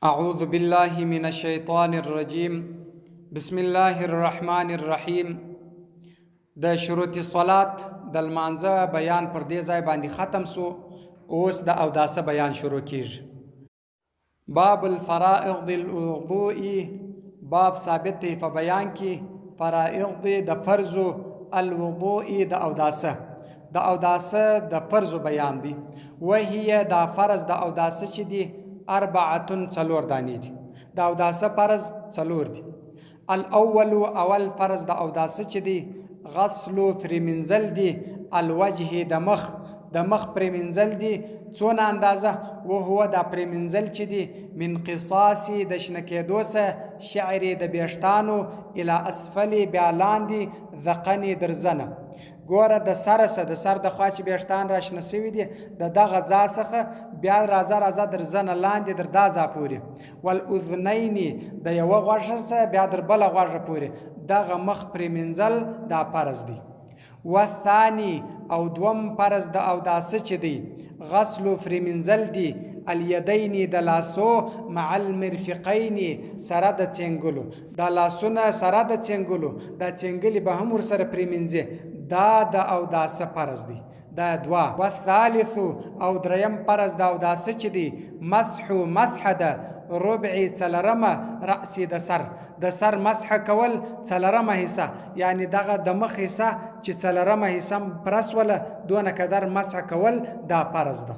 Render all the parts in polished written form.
أعوذ بالله من الشيطان الرجيم بسم الله الرحمن الرحیم. د شروط صلات د لمانځه بیان پر دې ځای باندې ختم سو. اوس د اوداسه بیان شروع کیږي. باب الفرائض الوضوء، باب ثابت دی په بیان کې فرائض د فرض الوضوء د اوداسه. د اوداسه د فرض بیان دی. وهي دا فرض د اوداسه چې دی اربعتن څلور دانې دي. د اوداسه فرض څلور دي. الاول اول فرض د اوداسه چې دی غسل پرمنزل دی الوجه د مخ پرمنزل دی. څونه اندازه؟ وهو دا پرمنزل چې دی من قصاص د شنه کېدو سه شعر د بیشتانو الى اسفل بیا لاندې ذقنې درزنه. ګوره د سر د خوا چې بیشتان را شنه سوي دي د دغه ځا څخه بیا راځه درزنه لاندې در دا ځا پورې. والاذنین د یوه غوږ څخه بیا در بله غوږ پورې. دغه مخ پرمنزل دا فرض دی. والثاني او دوم فرض د اوداسه چې دی غسل پرمنزل دی الیدین د لاسو مع المرفقین سره د څنګلو. د لاسونه سره د څنګلو، د څنګلې به هم ورسره پرمنځي. دا د اوداسه فرض دی. دا دوا. والثالث او دریم فرض د اوداسه چې دی مسح د ربع څلرمه رأس د سر مسح کول څلرمه حصه، یعنی دغه د مخ حصه چې څلرمه حصه پرسوله دونه قدر مسح کول دا فرض ده.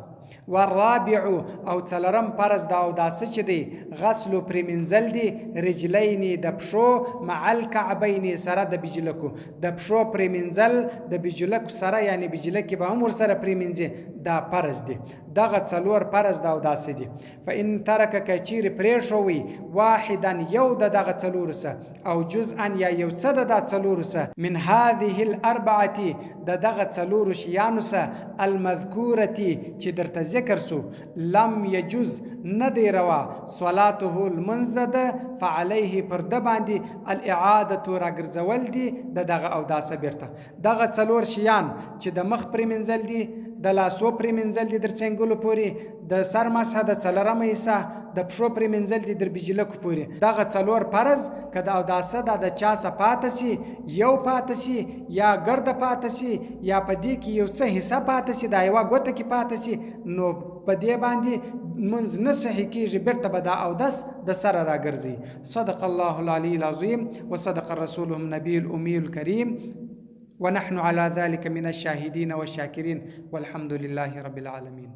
والرابع او څلرم فرض د اوداسه چې دی غسل پرمنزل دی رجلین د پښو مع الکعبین سره د بجلکو. د پښو پرمنزل د بجلکو سره، یعنی بجلکې به هم ورسره پرمنځي. دا فرض دی. دغه څلور فرض د اوداسه دي. فان ترک کچیر پرېښوي واحدا یو د دغه څلورو سه او جزءا یا یو څه د دا څلورو سه من هذه الاربعه د دغه څلورو شیانو سه المذکورتی چې درته ذکر سو لم یجوز نه دی روا صلاته المنځ ده فعليه پر ده باندې الاعاده راګرځول دي د دغه اوداسه بیرته. دغه څلور شیان چې د مخ پرمنځل دي، د لاسو پرمنځل دي در څنګلو پورې، د سر مسح د څلرمه حصه، د پښو پرمنځل دي در بجلکو پورې. دغه څلور فرض که د اوداسه دا د چا څه پاته سي، یو پاته سي یا ګرده پاته سي یا په دې کې یو څه حصه پاته سي، دا یوه ګوته کې پاته سي، نو په دې باندې منځ نه صحیح کېږي، بیرته به دا اودس د سره راګرځي. صدق الله العلي العظیم وصدق رسوله النبي الأمي الكريم ونحن على ذلك من الشاهدين والشاكرين والحمد لله رب العالمين.